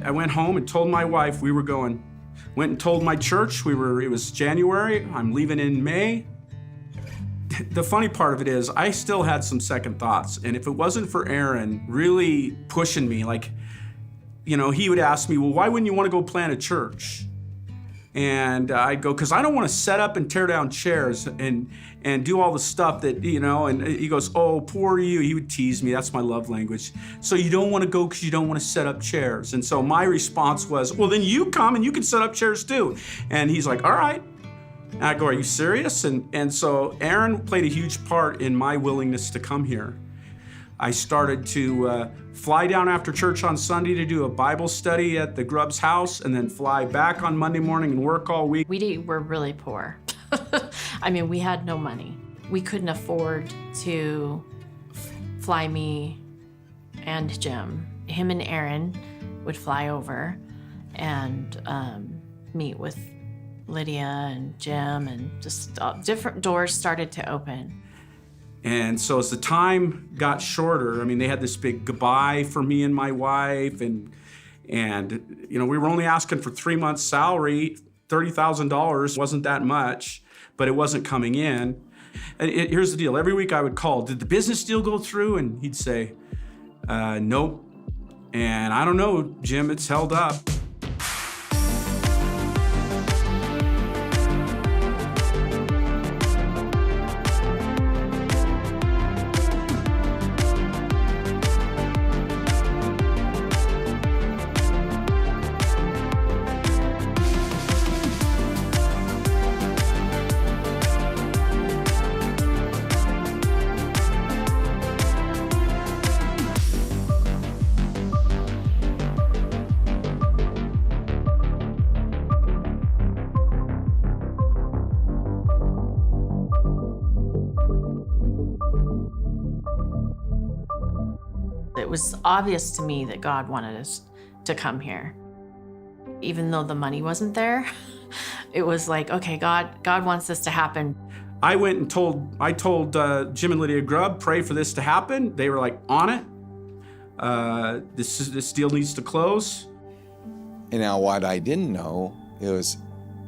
I went home and told my wife we were going. Went and told my church it was January, I'm leaving in May. The funny part of it is I still had some second thoughts. And if it wasn't for Aaron really pushing me, like, he would ask me, well, why wouldn't you want to go plant a church? And I'd go, because I don't want to set up and tear down chairs and do all the stuff that, and he goes, oh, poor you. He would tease me. That's my love language. So you don't want to go because you don't want to set up chairs. And so my response was, well, then you come and you can set up chairs too. And he's like, all right. And I go, are you serious? And so Aaron played a huge part in my willingness to come here. I started to fly down after church on Sunday to do a Bible study at the Grubbs house and then fly back on Monday morning and work all week. We were really poor. I mean, we had no money. We couldn't afford to fly me and Jim. Him and Aaron would fly over and meet with Lydia and Jim, and just different doors started to open. And so as the time got shorter, they had this big goodbye for me and my wife, and we were only asking for 3 months' salary. $30,000 wasn't that much, but it wasn't coming in. And here's the deal. Every week I would call, did the business deal go through? And he'd say, nope. And I don't know, Jim, it's held up. It was obvious to me that God wanted us to come here. Even though the money wasn't there, it was like, okay, God wants this to happen. I went and told Jim and Lydia Grubb, pray for this to happen. They were like, on it. This deal needs to close. And now what I didn't know is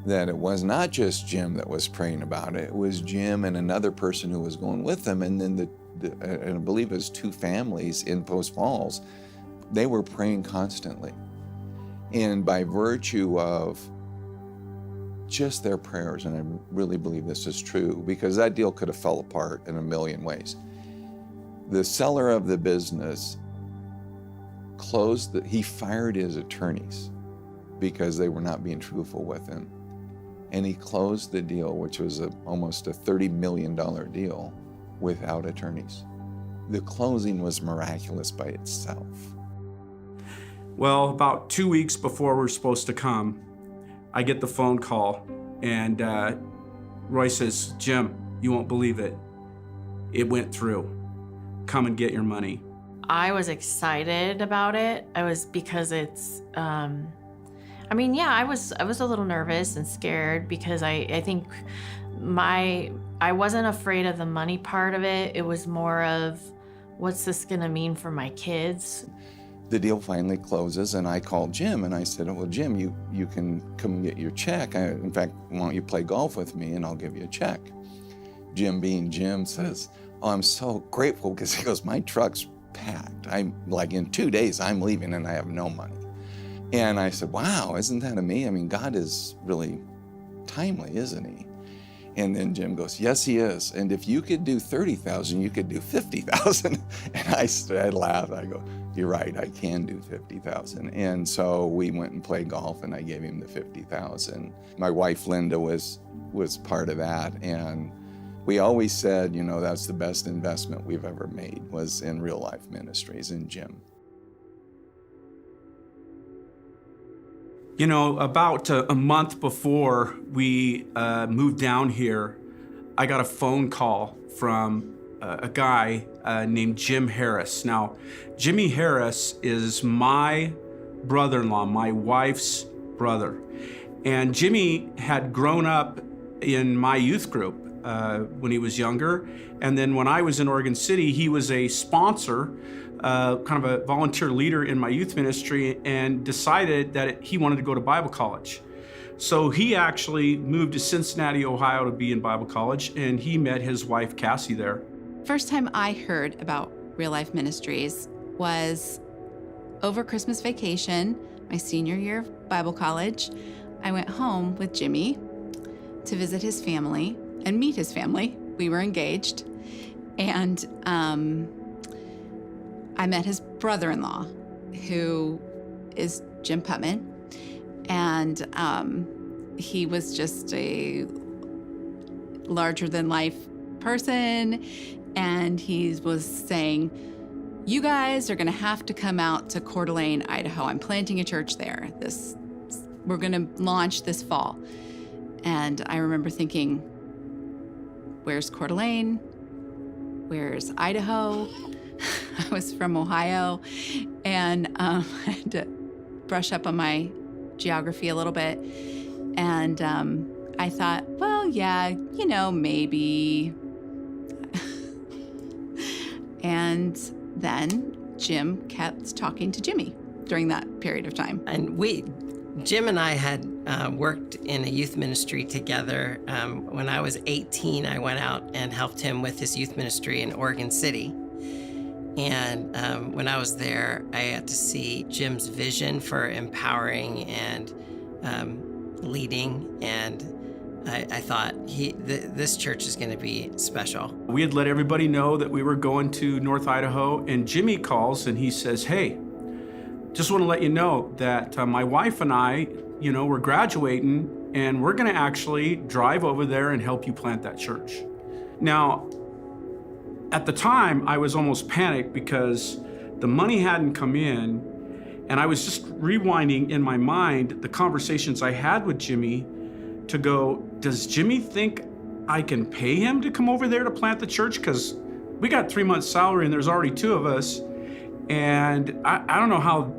that it was not just Jim that was praying about it. It was Jim and another person who was going with them, and then and I believe it was 2 families in Post Falls. They were praying constantly. And by virtue of just their prayers, and I really believe this is true, because that deal could have fell apart in a million ways. The seller of the business he fired his attorneys because they were not being truthful with him. And he closed the deal, which was almost a $30 million deal, without attorneys. The closing was miraculous by itself. Well, about 2 weeks before we're supposed to come, I get the phone call, and Roy says, Jim, you won't believe it. It went through. Come and get your money. I was excited about it. Because it's, I was a little nervous and scared because I think I wasn't afraid of the money part of it. It was more of, what's this gonna mean for my kids? The deal finally closes, and I called Jim, and I said, well, Jim, you can come and get your check. In fact, why don't you play golf with me, and I'll give you a check. Jim, being Jim, says, oh, I'm so grateful, because he goes, my truck's packed. I'm like, in 2 days, I'm leaving, and I have no money. And I said, wow, isn't that amazing? God is really timely, isn't he? And then Jim goes, yes, he is. And if you could do 30,000, you could do 50,000. And I laughed. I go, you're right, I can do 50,000. And so we went and played golf, and I gave him the 50,000. My wife, Linda, was part of that. And we always said, that's the best investment we've ever made, was in Real Life Ministries and Jim. About a month before we moved down here, I got a phone call from a guy named Jim Harris. Now, Jimmy Harris is my brother-in-law, my wife's brother. And Jimmy had grown up in my youth group. when he was younger. And then when I was in Oregon City, he was a sponsor, kind of a volunteer leader in my youth ministry, and decided that he wanted to go to Bible college. So he actually moved to Cincinnati, Ohio to be in Bible college, and he met his wife, Cassie, there. First time I heard about Real Life Ministries was over Christmas vacation, my senior year of Bible college. I went home with Jimmy to visit his family and meet his family. We were engaged. And I met his brother-in-law, who is Jim Putman. And he was just a larger-than-life person. And he was saying, you guys are going to have to come out to Coeur d'Alene, Idaho. I'm planting a church there. We're going to launch this fall. And I remember thinking, where's Coeur d'Alene? Where's Idaho? I was from Ohio, and I had to brush up on my geography a little bit. And I thought, well, yeah, maybe. And then Jim kept talking to Jimmy during that period of time. And Jim and I had worked in a youth ministry together. When I was 18, I went out and helped him with his youth ministry in Oregon City. And when I was there, I got to see Jim's vision for empowering and leading. And I thought this church is going to be special. We had let everybody know that we were going to North Idaho, and Jimmy calls and he says, hey, just want to let you know that my wife and I, we're graduating, and we're going to actually drive over there and help you plant that church. Now, at the time, I was almost panicked because the money hadn't come in, and I was just rewinding in my mind the conversations I had with Jimmy to go, does Jimmy think I can pay him to come over there to plant the church? Because we got 3 months' salary and there's already 2 of us. And I don't know how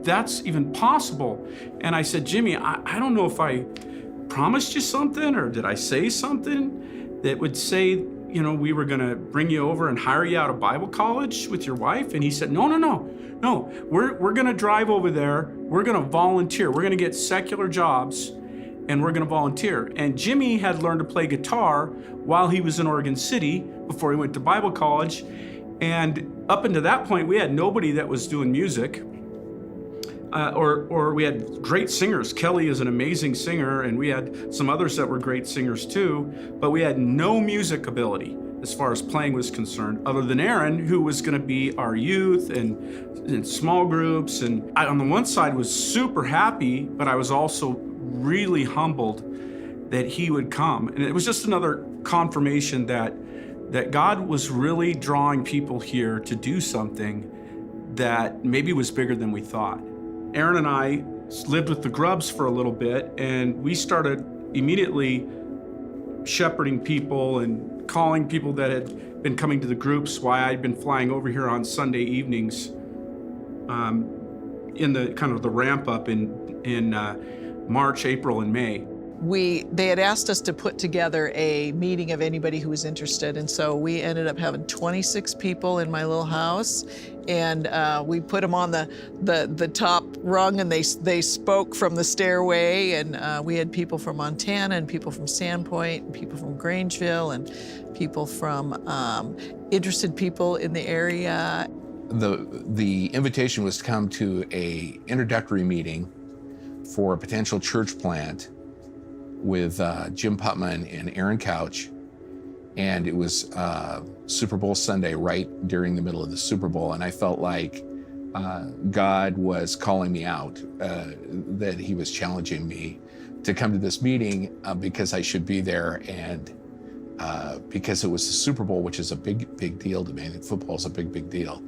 that's even possible. And I said, Jimmy, I don't know if I promised you something, or did I say something that would say, we were gonna bring you over and hire you out of Bible college with your wife? And he said, no, we're gonna drive over there, we're gonna volunteer, we're gonna get secular jobs, and we're gonna volunteer. And Jimmy had learned to play guitar while he was in Oregon City before he went to Bible college. And up until that point, we had nobody that was doing music, or we had great singers. Kelly is an amazing singer, and we had some others that were great singers too, but we had no music ability as far as playing was concerned, other than Aaron, who was gonna be our youth and in small groups. And I, on the one side, was super happy, but I was also really humbled that he would come. And it was just another confirmation that God was really drawing people here to do something that maybe was bigger than we thought. Aaron and I lived with the Grubbs for a little bit, and we started immediately shepherding people and calling people that had been coming to the groups while I'd been flying over here on Sunday evenings in the kind of the ramp up in March, April, and May. They had asked us to put together a meeting of anybody who was interested, and so we ended up having 26 people in my little house, and we put them on the top rung, and they spoke from the stairway, and we had people from Montana, and people from Sandpoint, and people from Grangeville, and people from interested people in the area. The invitation was to come to a introductory meeting for a potential church plant with Jim Putman and Aaron Couch, and it was Super Bowl Sunday, right during the middle of the Super Bowl, and I felt like God was calling me out, that he was challenging me to come to this meeting because I should be there, and because it was the Super Bowl, which is a big deal to me. Football is a big deal.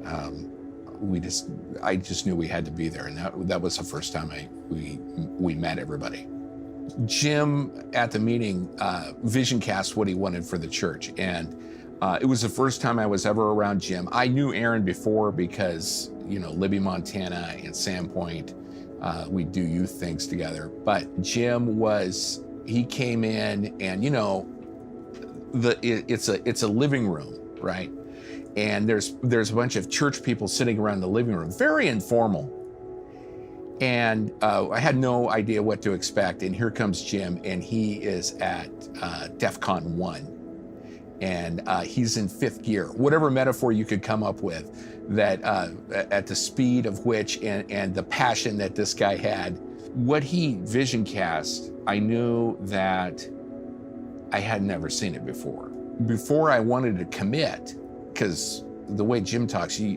I just knew we had to be there, and that was the first time we met everybody. Jim, at the meeting, vision cast what he wanted for the church, and it was the first time I was ever around Jim. I knew Aaron before because, Libby, Montana, and Sandpoint, we do youth things together. But Jim he came in, and it's a living room, right? And there's a bunch of church people sitting around the living room, very informal. And I had no idea what to expect. And here comes Jim, and he is at DEFCON 1. And he's in 5th gear, whatever metaphor you could come up with, that at the speed of which and the passion that this guy had. What he vision cast, I knew that I had never seen it before. Before I wanted to commit, because the way Jim talks, he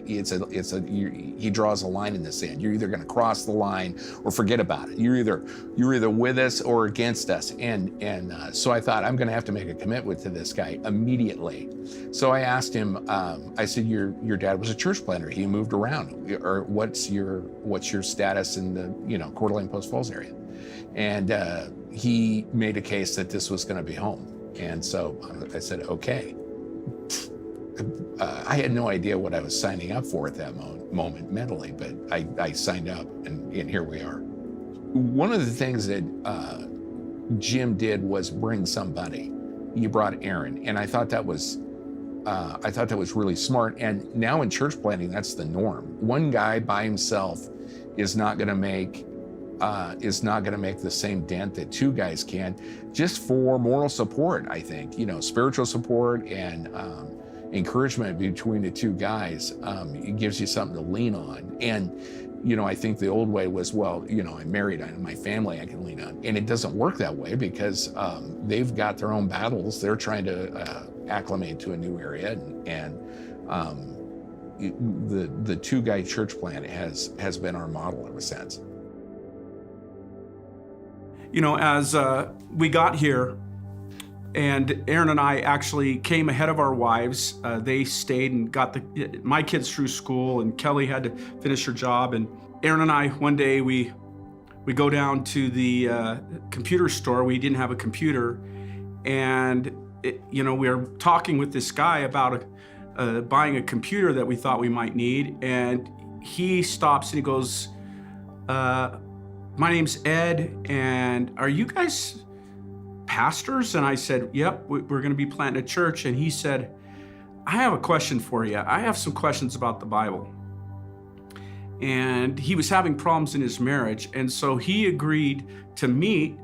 draws a line in the sand. You're either going to cross the line or forget about it. You're either with us or against us. And so I thought, I'm going to have to make a commitment to this guy immediately. So I asked him. I said, your dad was a church planter. He moved around. Or what's your status in the Coeur d'Alene Post Falls area? And he made a case that this was going to be home. And so I said, okay. I had no idea what I was signing up for at that moment mentally, but I signed up, and here we are. One of the things that Jim did was bring somebody. He brought Aaron, and I thought that was really smart. And now in church planting, that's the norm. One guy by himself is not going to make the same dent that two guys can, just for moral support. I think spiritual support and encouragement between the two guys. It gives you something to lean on. And I think the old way was, I'm married, I have my family I can lean on. And it doesn't work that way, because they've got their own battles. They're trying to acclimate to a new area, and the two-guy church plant has been our model ever since. As we got here, and Aaron and I actually came ahead of our wives. They stayed and got my kids through school, and Kelly had to finish her job. And Aaron and I, one day, we go down to the computer store. We didn't have a computer, and we were talking with this guy about buying a computer that we thought we might need. And he stops and he goes, "My name's Ed, and are you guys pastors?" And I said, "Yep, we're going to be planting a church." And he said, "I have a question for you. I have some questions about the Bible." And he was having problems in his marriage. And so he agreed to meet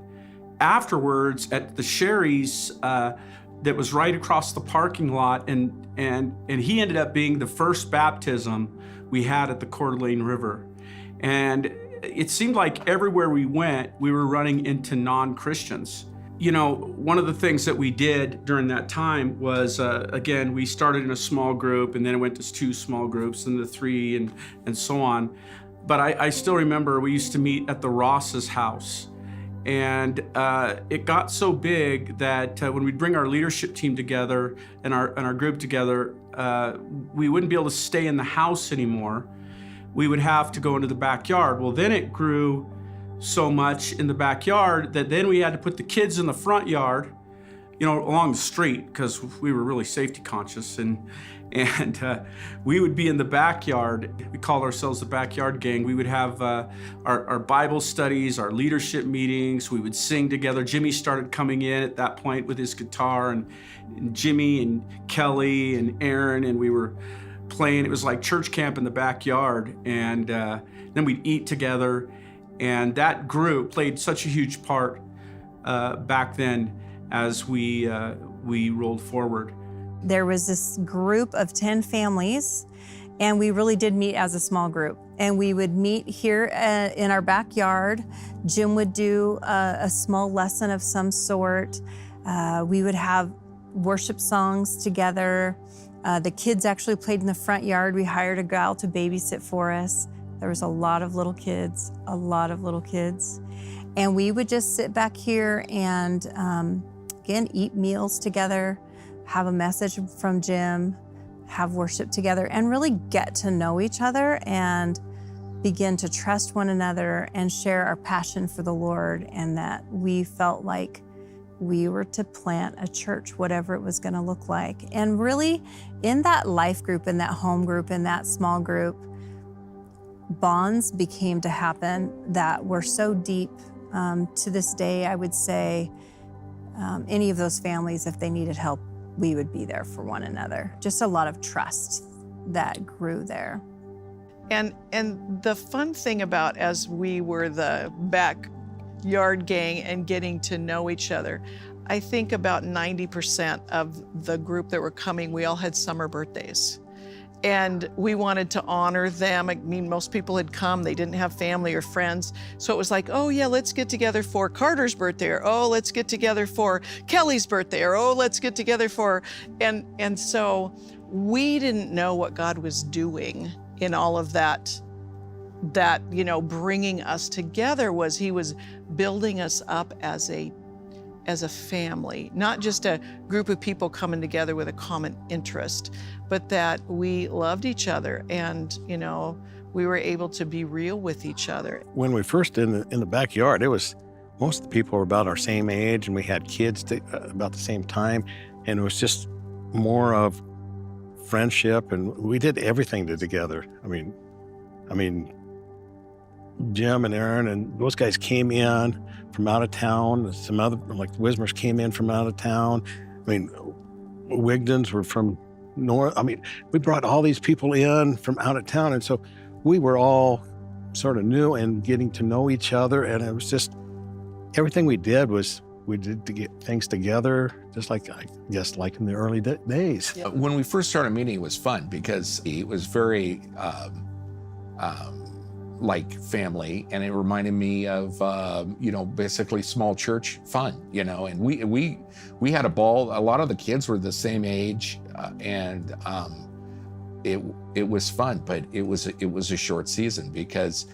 afterwards at the Sherry's that was right across the parking lot. And he ended up being the first baptism we had at the Coeur d'Alene River. And it seemed like everywhere we went, we were running into non-Christians. One of the things that we did during that time was, again, we started in a small group, and then it went to 2 small groups, and the 3, and so on. But I still remember we used to meet at the Ross's house. And it got so big that when we'd bring our leadership team together and our group together, we wouldn't be able to stay in the house anymore. We would have to go into the backyard. Well, then it grew so much in the backyard that then we had to put the kids in the front yard, along the street, because we were really safety conscious, and we would be in the backyard. We called ourselves the Backyard Gang. We would have our Bible studies, our leadership meetings. We would sing together. Jimmy started coming in at that point with his guitar, and Jimmy and Kelly and Aaron, and we were playing. It was like church camp in the backyard, and then we'd eat together. And that group played such a huge part back then as we rolled forward. There was this group of 10 families, and we really did meet as a small group. And we would meet here in our backyard. Jim would do a small lesson of some sort. We would have worship songs together. The kids actually played in the front yard. We hired a gal to babysit for us. There was a lot of little kids. And we would just sit back here and, again, eat meals together, have a message from Jim, have worship together, and really get to know each other and begin to trust one another and share our passion for the Lord, and that we felt like we were to plant a church, whatever it was going to look like. And really, in that life group, in that home group, in that small group, bonds became to happen that were so deep. To this day, I would say any of those families, if they needed help, we would be there for one another. Just a lot of trust that grew there. And the fun thing about as we were the backyard gang and getting to know each other, I think about 90% of the group that were coming, we all had summer birthdays. And we wanted to honor them. I mean, most people had come, they didn't have family or friends. So it was like, oh yeah, let's get together for Carter's birthday, or oh, let's get together for Kelly's birthday, or oh, let's get together for, and so we didn't know what God was doing in all of that, bringing us together. Was he was building us up as a family, not just a group of people coming together with a common interest, but that we loved each other and, we were able to be real with each other. When we first in the backyard, most of the people were about our same age, and we had kids about the same time, and it was just more of friendship, and we did everything together. I mean, Jim and Aaron and those guys came in from out of town. Some other, like Wismers, came in from out of town. I mean, Wigdons were from north. I mean, we brought all these people in from out of town, and so we were all sort of new and getting to know each other. And it was just everything we did to get things together, just like, I guess, like in the early days. Yep. When we first started meeting, it was fun because it was very like family, and it reminded me of basically small church fun, and we had a ball. A lot of the kids were the same age, and it was fun, but it was a short season because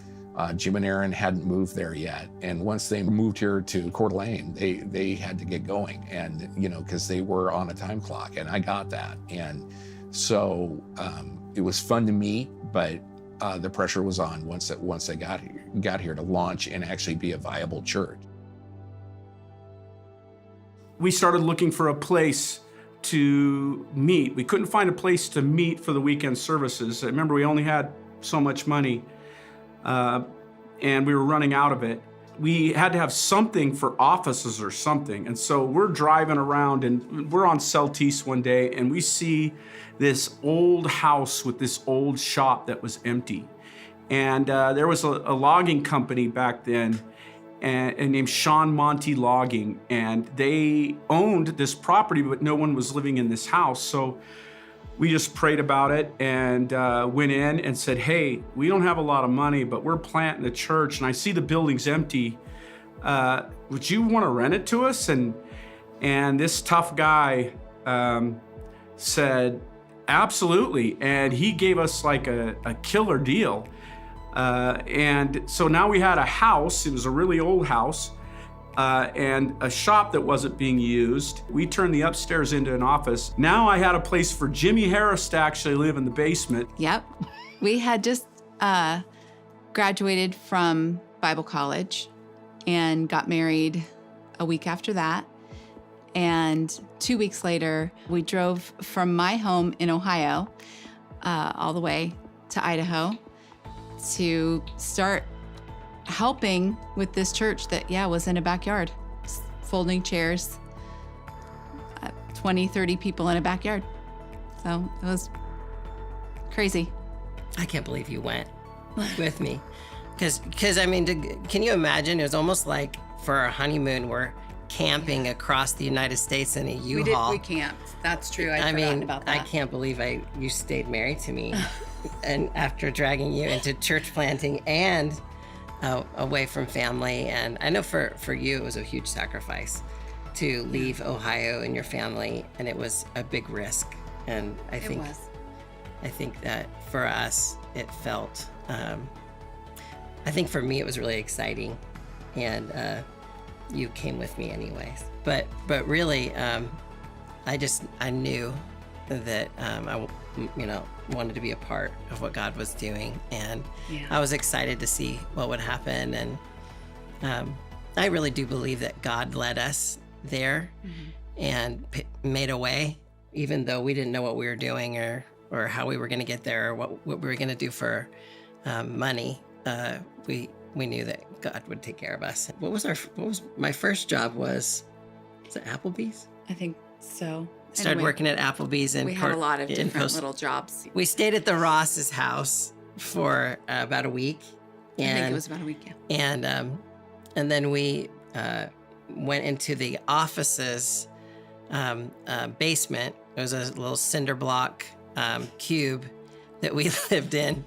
Jim and Aaron hadn't moved there yet, and once they moved here to Coeur d'Alene, they had to get going, and because they were on a time clock, and I got that, and so it was fun to meet, but the pressure was on once they got here to launch and actually be a viable church. We started looking for a place to meet. We couldn't find a place to meet for the weekend services. I remember we only had so much money, and we were running out of it. We had to have something for offices or something. And so we're driving around, and we're on Celtice one day, and we see this old house with this old shop that was empty. And there was a logging company back then and named Sean Monty Logging. And they owned this property, but no one was living in this house. So we just prayed about it and went in and said, hey, we don't have a lot of money, but we're planting a church, and I see the building's empty. Would you want to rent it to us? And this tough guy said, absolutely. And he gave us like a killer deal. And so now we had a house. It was a really old house. And a shop that wasn't being used. We turned the upstairs into an office. Now I had a place for Jimmy Harris to actually live in the basement. Yep. We had just graduated from Bible college and got married a week after that. And 2 weeks later, we drove from my home in Ohio all the way to Idaho to start helping with this church that, was in a backyard, folding chairs, 20, 30 people in a backyard. So it was crazy. I can't believe you went with me. Because I mean, can you imagine? It was almost like for our honeymoon, we're camping across the United States in a U-Haul. We camped. That's true. I mean, about that. I can't believe you stayed married to me. And after dragging you into church planting and away from family. And I know for you, it was a huge sacrifice to leave Ohio and your family, and it was a big risk. And I think that for us, it felt, I think for me, it was really exciting. And you came with me anyways. But really, I knew that I wanted to be a part of what God was doing, and I was excited to see what would happen. And I really do believe that God led us there and made a way, even though we didn't know what we were doing or how we were going to get there or what we were going to do for money. We knew that God would take care of us. What was my first job was it Applebee's? I think so. Started working at Applebee's. We had a lot of different little jobs. We stayed at the Ross's house for about a week. I think it was about a week, yeah. And then we went into the offices basement. It was a little cinder block cube that we lived in.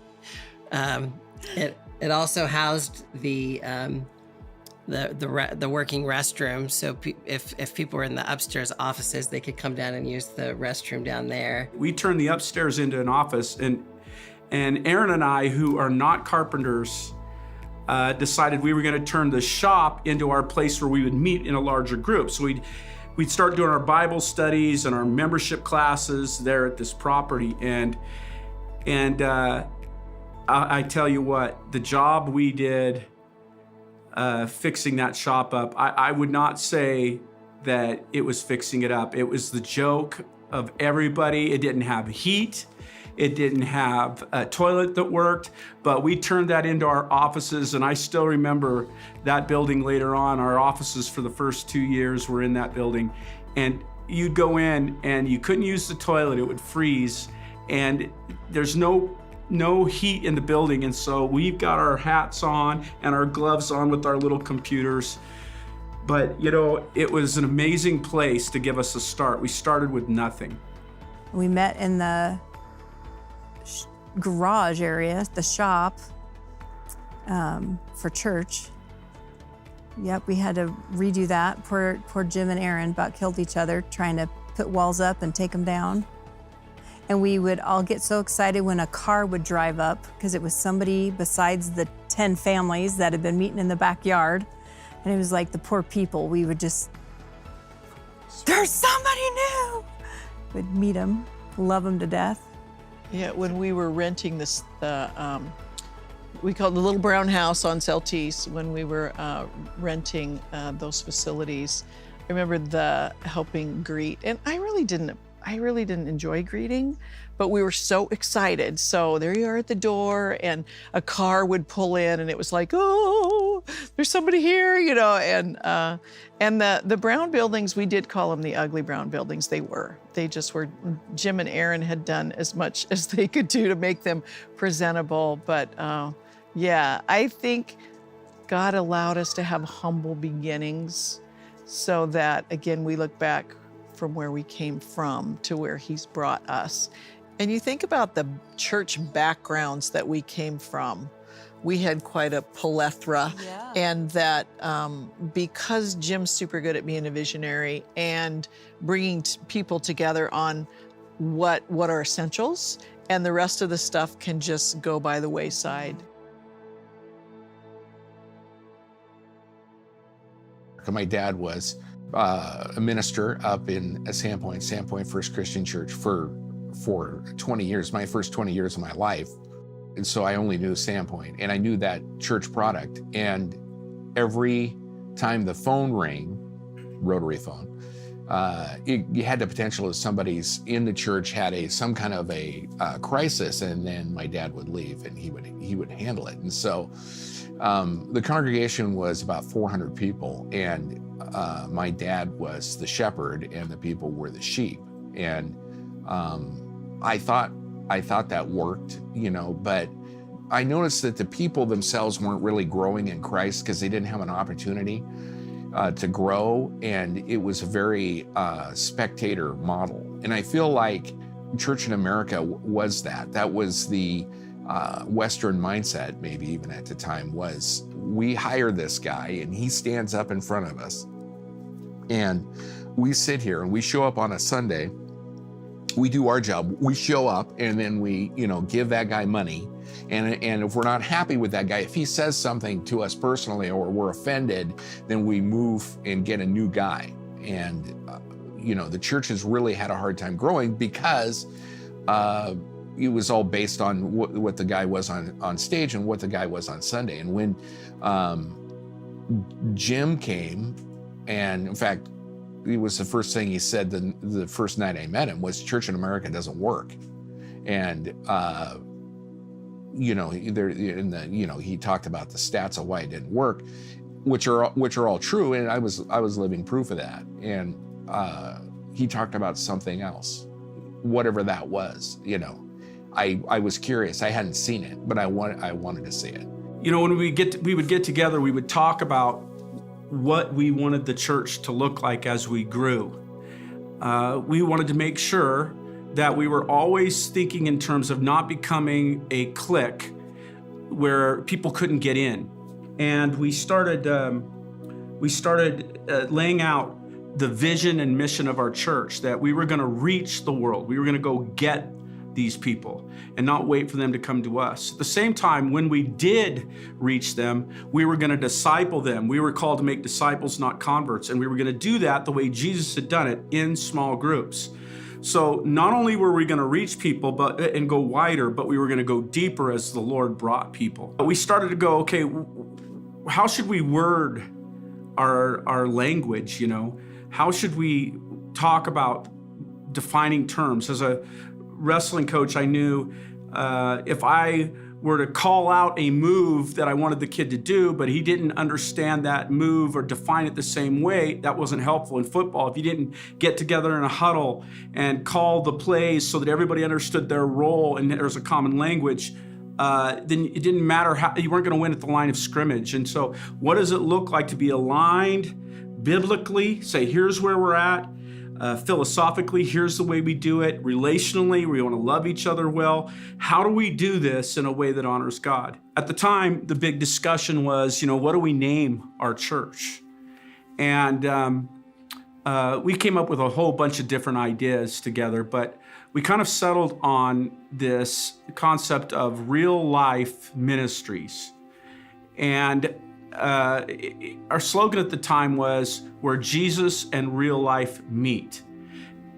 It also housed the working restroom. So if people were in the upstairs offices, they could come down and use the restroom down there. We turned the upstairs into an office, and Aaron and I, who are not carpenters, decided we were going to turn the shop into our place where we would meet in a larger group. So we'd start doing our Bible studies and our membership classes there at this property. And I tell you what, the job we did fixing that shop up, I would not say that it was fixing it up. It was the joke of everybody. It didn't have heat. It didn't have a toilet that worked, but we turned that into our offices, and I still remember that building later on. Our offices for the first 2 years were in that building, and you'd go in and you couldn't use the toilet. It would freeze, and there's no heat in the building, and so we've got our hats on and our gloves on with our little computers. But it was an amazing place to give us a start. We started with nothing. We met in the garage area, the shop, for church. Yep, we had to redo that. Poor Jim and Aaron about killed each other trying to put walls up and take them down. And we would all get so excited when a car would drive up, because it was somebody besides the 10 families that had been meeting in the backyard. And it was like the poor people, we would just, there's somebody new! We'd meet them, love them to death. Yeah, when we were renting we called the Little Brown House on Celtice, when we were renting those facilities, I remember the helping greet, and I really didn't enjoy greeting, but we were so excited. So there you are at the door, and a car would pull in, and it was like, oh, there's somebody here, and the brown buildings, we did call them the ugly brown buildings. They just were. Jim and Aaron had done as much as they could do to make them presentable. But yeah, I think God allowed us to have humble beginnings so that, again, we look back from where we came from to where He's brought us. And you think about the church backgrounds that we came from. We had quite a plethora, and that because Jim's super good at being a visionary and bringing people together on what are essentials, and the rest of the stuff can just go by the wayside. My dad was a minister up in Sandpoint First Christian Church for 20 years, my first 20 years of my life. And so I only knew Sandpoint, and I knew that church product. And every time the phone rang, rotary phone, you had the potential of somebody's in the church had some kind of a crisis, and then my dad would leave and he would handle it. And so the congregation was about 400 people, and my dad was the shepherd and the people were the sheep. And I thought that worked, but I noticed that the people themselves weren't really growing in Christ because they didn't have an opportunity to grow, and it was a very spectator model. And I feel like Church in America was that. That was the Western mindset, maybe even at the time, was we hire this guy and he stands up in front of us. And we sit here and we show up on a Sunday. We do our job. We show up and then we, give that guy money. And if we're not happy with that guy, if he says something to us personally or we're offended, then we move and get a new guy. And, the church has really had a hard time growing because it was all based on what the guy was on stage and what the guy was on Sunday. And when Jim came, and in fact, it was the first thing he said the first night I met him was Church in America doesn't work. And, he talked about the stats of why it didn't work, which are all true. And I was living proof of that. And, he talked about something else, whatever that was, you know. I was curious. I hadn't seen it, but I wanted to see it. You know, when we would get together, we would talk about what we wanted the church to look like as we grew. We wanted to make sure that we were always thinking in terms of not becoming a clique where people couldn't get in. And we started laying out the vision and mission of our church, that we were going to reach the world. We were going to go get these people and not wait for them to come to us. At the same time, when we did reach them, we were going to disciple them. We were called to make disciples, not converts. And we were going to do that the way Jesus had done it, in small groups. So not only were we going to reach people and go wider, but we were going to go deeper as the Lord brought people. We started to go, okay, how should we word our language, you know? How should we talk about defining terms? As a wrestling coach, I knew if I were to call out a move that I wanted the kid to do, but he didn't understand that move or define it the same way, that wasn't helpful. In football, if you didn't get together in a huddle and call the plays so that everybody understood their role and there was a common language, then it didn't matter how, you weren't going to win at the line of scrimmage. And so what does it look like to be aligned biblically, say here's where we're at, philosophically, here's the way we do it, relationally, we want to love each other well. How do we do this in a way that honors God? At the time, the big discussion was, you know, what do we name our church? And we came up with a whole bunch of different ideas together, but we kind of settled on this concept of Real Life Ministries. And our slogan at the time was where Jesus and real life meet.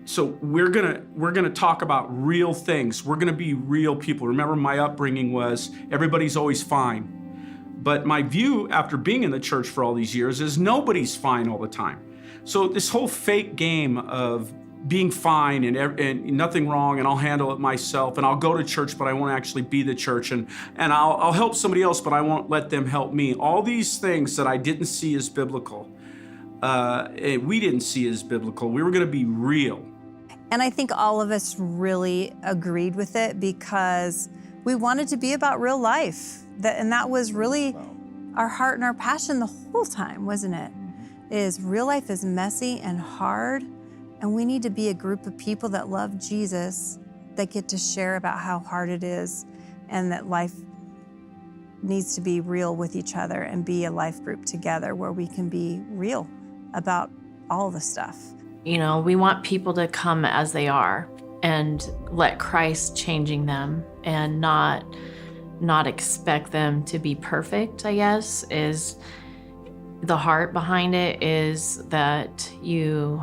So we're gonna talk about real things. We're gonna be real people. Remember, my upbringing was everybody's always fine. But my view after being in the church for all these years is nobody's fine all the time. So this whole fake game of being fine and nothing wrong, and I'll handle it myself, and I'll go to church, but I won't actually be the church, and I'll help somebody else, but I won't let them help me. All these things that I didn't see as biblical, we didn't see as biblical. We were going to be real. And I think all of us really agreed with it because we wanted to be about real life. And that was really our heart and our passion the whole time, wasn't it? Is real life is messy and hard. And we need to be a group of people that love Jesus, that get to share about how hard it is, and that life needs to be real with each other and be a life group together where we can be real about all the stuff. You know, we want people to come as they are and let Christ changing them, and not expect them to be perfect, I guess, is the heart behind it, is that you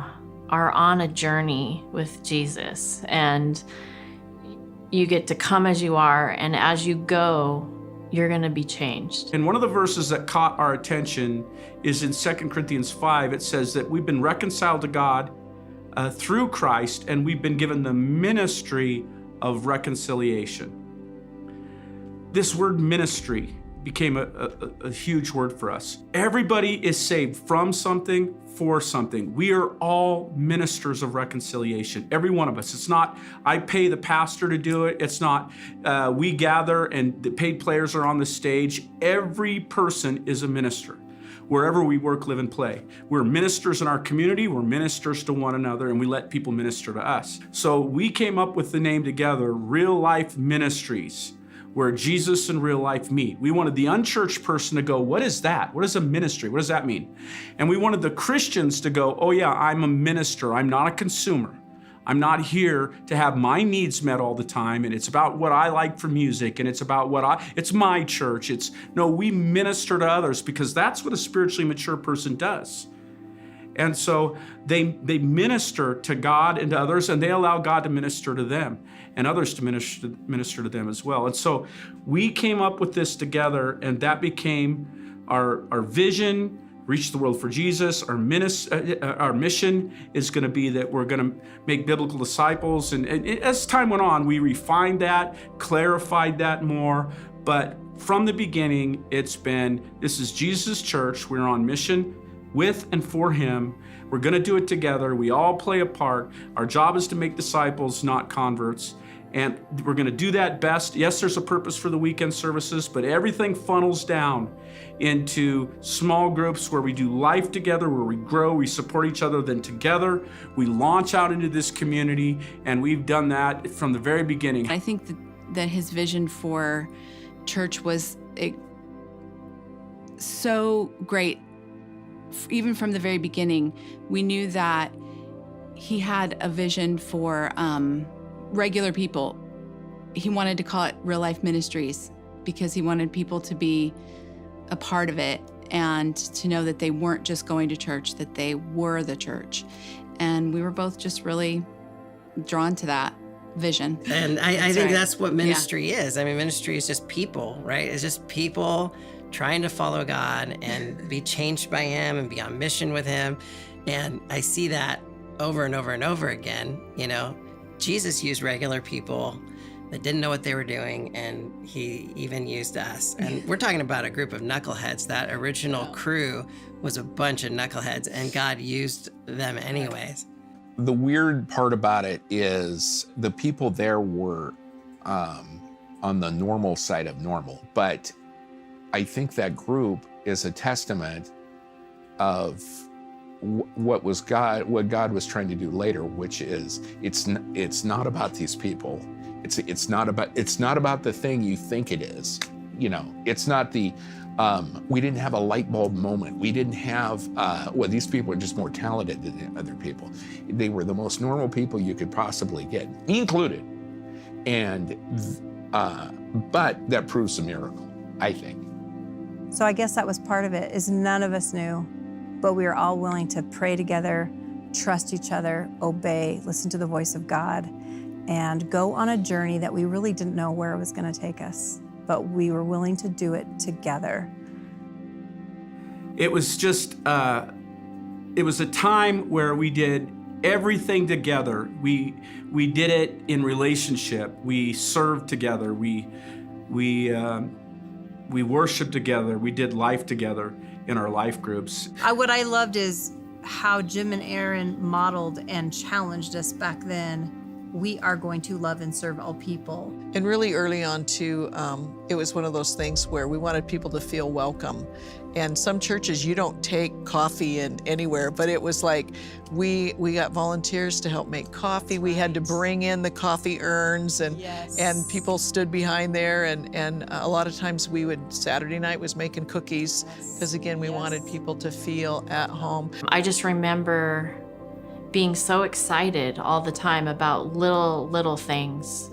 are on a journey with Jesus, and you get to come as you are, and as you go, you're going to be changed. And one of the verses that caught our attention is in 2 Corinthians 5. It says that we've been reconciled to God through Christ, and we've been given the ministry of reconciliation. This word ministry became a huge word for us. Everybody is saved from something, for something. We are all ministers of reconciliation, every one of us. It's not, I pay the pastor to do it. It's not, we gather and the paid players are on the stage. Every person is a minister. Wherever we work, live, and play. We're ministers in our community, we're ministers to one another, and we let people minister to us. So we came up with the name together, Real Life Ministries, where Jesus and real life meet. We wanted the unchurched person to go, what is that? What is a ministry? What does that mean? And we wanted the Christians to go, oh yeah, I'm a minister. I'm not a consumer. I'm not here to have my needs met all the time, and it's about what I like for music, and it's about it's my church. No, we minister to others because that's what a spiritually mature person does. And so they minister to God and to others, and they allow God to minister to them and others to minister to them as well. And so we came up with this together, and that became our vision, reach the world for Jesus. Our mission is going to be that we're going to make biblical disciples. And as time went on, we refined that, clarified that more. But from the beginning, it's been, this is Jesus' church. We're on mission. with and for him. We're going to do it together. We all play a part. Our job is to make disciples, not converts. And we're going to do that best. Yes, there's a purpose for the weekend services, but everything funnels down into small groups where we do life together, where we grow, we support each other. Then together, we launch out into this community, and we've done that from the very beginning. I think that his vision for church was so great. Even from the very beginning, we knew that he had a vision for regular people. He wanted to call it Real Life Ministries because he wanted people to be a part of it and to know that they weren't just going to church, that they were the church. And we were both just really drawn to that vision. And I think right. that's what ministry is. I mean, ministry is just people, right? It's just people trying to follow God and be changed by him and be on mission with him. And I see that over and over and over again. You know, Jesus used regular people that didn't know what they were doing, and he even used us. And we're talking about a group of knuckleheads. That original crew was a bunch of knuckleheads, and God used them anyways. The weird part about it is the people there were on the normal side of normal, but I think that group is a testament of what God was trying to do later, which is it's not about these people. It's not about the thing you think it is. You know, it's not the we didn't have a light bulb moment. We didn't have these people are just more talented than other people. They were the most normal people you could possibly get, me included. And but that proves a miracle, I think. So I guess that was part of it, is none of us knew, but we were all willing to pray together, trust each other, obey, listen to the voice of God, and go on a journey that we really didn't know where it was going to take us, but we were willing to do it together. It was just, it was a time where we did everything together. We did it in relationship. We served together. We worshiped together. We did life together in our life groups. What I loved is how Jim and Aaron modeled and challenged us back then. We are going to love and serve all people. And really early on too, it was one of those things where we wanted people to feel welcome. And some churches, you don't take coffee in anywhere, but it was like we got volunteers to help make coffee. We had to bring in the coffee urns, and people stood behind there. And a lot of times Saturday night was making cookies, because again, we wanted people to feel at home. I just remember being so excited all the time about little things.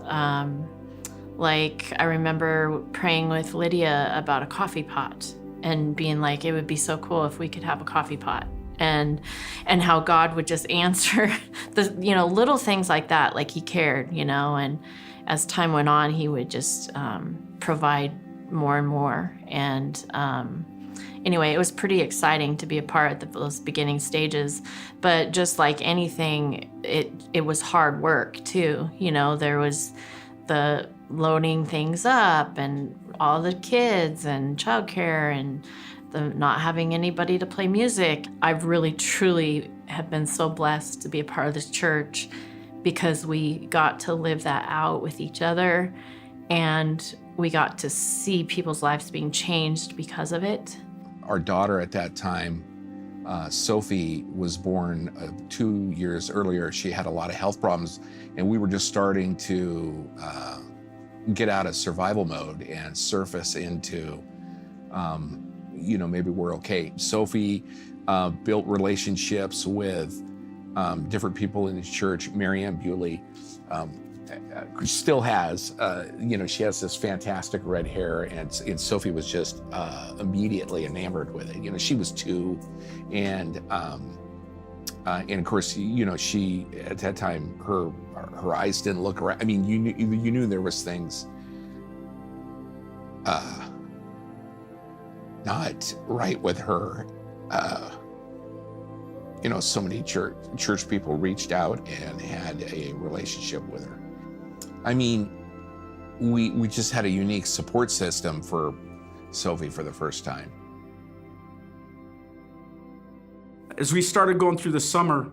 Like I remember praying with Lydia about a coffee pot and being like, it would be so cool if we could have a coffee pot, and how God would just answer the little things like that, like he cared, and as time went on, he would just provide more and more. And anyway, it was pretty exciting to be a part of those beginning stages, but just like anything, it was hard work too. There was the loading things up and all the kids and childcare and the not having anybody to play music. I really, truly have been so blessed to be a part of this church, because we got to live that out with each other, and we got to see people's lives being changed because of it. Our daughter at that time, Sophie, was born 2 years earlier. She had a lot of health problems, and we were just starting to get out of survival mode and surface into, maybe we're okay. Sophie built relationships with different people in the church. Marianne Bewley still has, she has this fantastic red hair, and Sophie was just immediately enamored with it. She was 2, and of course, she at that time her eyes didn't look right. I mean, you knew there was things not right with her. So many church people reached out and had a relationship with her. I mean, we just had a unique support system for Sophie for the first time. As we started going through the summer,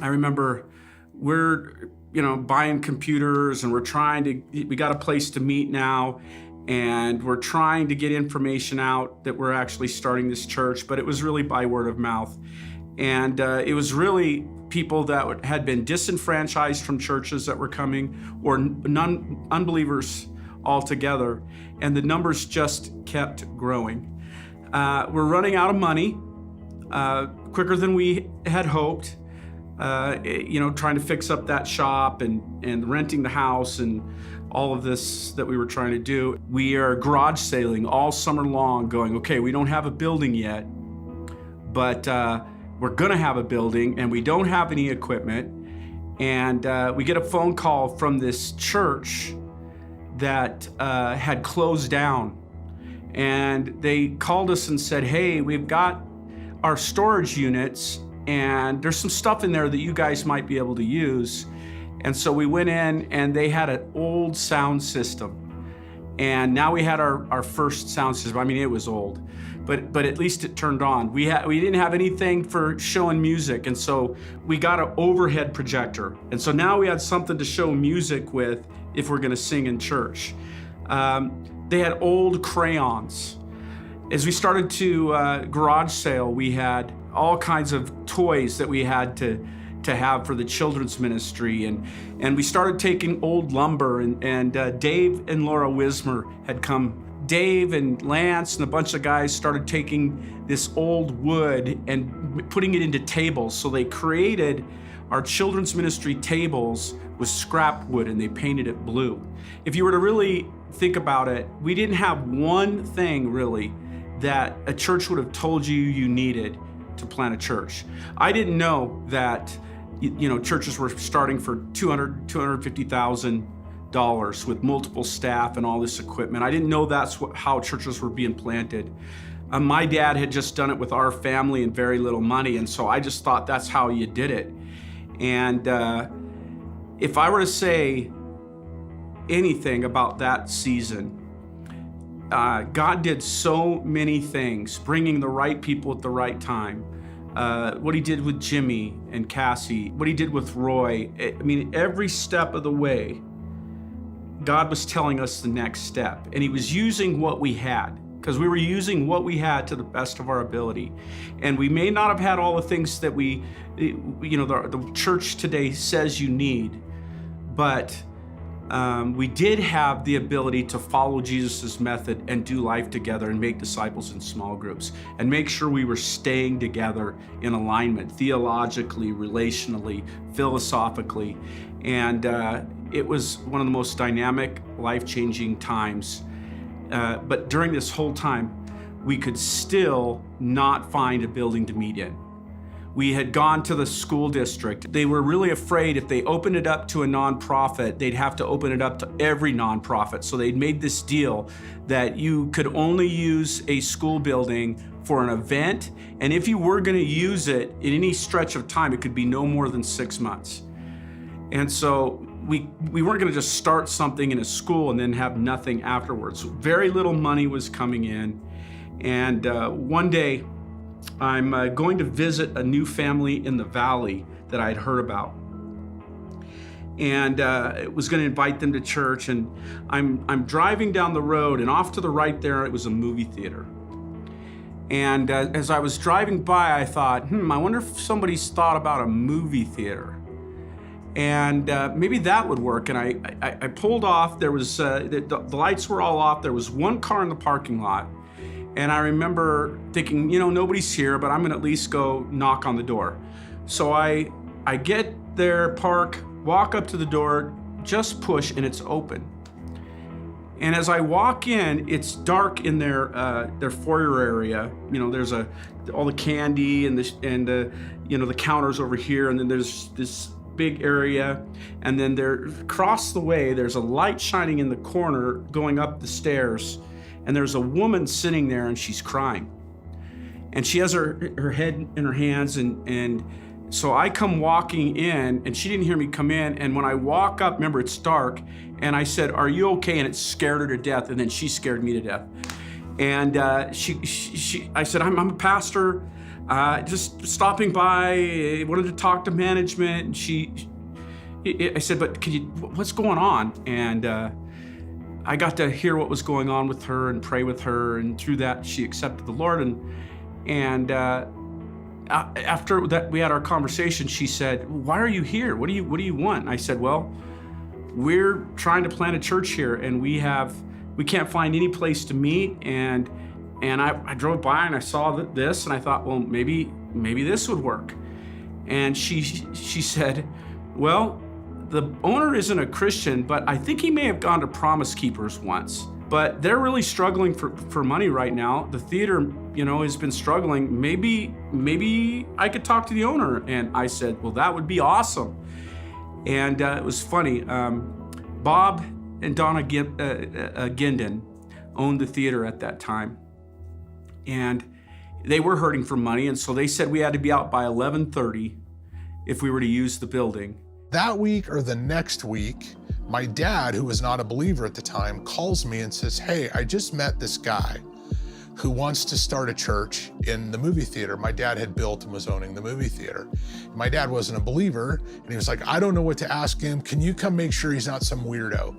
I remember we're, buying computers and we got a place to meet now, and we're trying to get information out that we're actually starting this church, but it was really by word of mouth. And it was really people that had been disenfranchised from churches that were coming, or unbelievers altogether, and the numbers just kept growing. We're running out of money quicker than we had hoped. Trying to fix up that shop and renting the house and all of this that we were trying to do. We are garage sailing all summer long, going, okay, we don't have a building yet, but we're gonna have a building, and we don't have any equipment. And we get a phone call from this church that had closed down. And they called us and said, hey, we've got our storage units, and there's some stuff in there that you guys might be able to use. And so we went in, and they had an old sound system. And now we had our first sound system. I mean, it was old, but at least it turned on. We didn't have anything for showing music, and so we got an overhead projector. And so now we had something to show music with if we're gonna sing in church. They had old crayons. As we started to garage sale, we had all kinds of toys that we had to have for the children's ministry, and we started taking old lumber, and Dave and Laura Wismer had come. Dave and Lance and a bunch of guys started taking this old wood and putting it into tables. So they created our children's ministry tables with scrap wood, and they painted it blue. If you were to really think about it, we didn't have one thing really that a church would have told you needed to plant a church. I didn't know that churches were starting for $250,000 with multiple staff and all this equipment. I didn't know that's how churches were being planted. My dad had just done it with our family and very little money, and so I just thought that's how you did it. And if I were to say anything about that season, God did so many things, bringing the right people at the right time. What he did with Jimmy and Cassie, what he did with Roy. I mean, every step of the way, God was telling us the next step. And he was using what we had, because we were using what we had to the best of our ability. And we may not have had all the things that the church today says you need, but we did have the ability to follow Jesus's method and do life together and make disciples in small groups and make sure we were staying together in alignment, theologically, relationally, philosophically. And it was one of the most dynamic, life-changing times. But during this whole time, we could still not find a building to meet in. We had gone to the school district. They were really afraid if they opened it up to a nonprofit, they'd have to open it up to every nonprofit. So they'd made this deal that you could only use a school building for an event. And if you were gonna use it in any stretch of time, it could be no more than 6 months. And so we weren't gonna just start something in a school and then have nothing afterwards. Very little money was coming in. And one day, I'm going to visit a new family in the valley that I had heard about. And was going to invite them to church. And I'm driving down the road, and off to the right there, it was a movie theater. And as I was driving by, I thought, I wonder if somebody's thought about a movie theater. And maybe that would work. And I pulled off. There was the lights were all off. There was one car in the parking lot. And I remember thinking, nobody's here, but I'm gonna at least go knock on the door. So I get there, park, walk up to the door, just push, and it's open. And as I walk in, it's dark in their foyer area. There's all the candy and the counters over here, and then there's this big area, and then across the way, there's a light shining in the corner going up the stairs. And there's a woman sitting there, and she's crying. And she has her head in her hands, and so I come walking in, and she didn't hear me come in. And when I walk up, remember, it's dark, and I said, "Are you okay?" And it scared her to death, and then she scared me to death. And I said, I'm a pastor. just stopping by, wanted to talk to management. And I said, but what's going on? And I got to hear what was going on with her and pray with her. And through that, she accepted the Lord. And after that, we had our conversation. She said, why are you here? What do you want? And I said, well, we're trying to plant a church here, and we can't find any place to meet. And I drove by and I saw this, and I thought, well, maybe this would work. And she said, well, the owner isn't a Christian, but I think he may have gone to Promise Keepers once. But they're really struggling for money right now. The theater, has been struggling. Maybe I could talk to the owner. And I said, well, that would be awesome. And it was funny. Bob and Donna Gindin owned the theater at that time. And they were hurting for money. And so they said we had to be out by 11:30 if we were to use the building. That week or the next week, my dad, who was not a believer at the time, calls me and says, hey, I just met this guy who wants to start a church in the movie theater my dad had built and was owning the movie theater. My dad wasn't a believer, and he was like, I don't know what to ask him. Can you come make sure he's not some weirdo?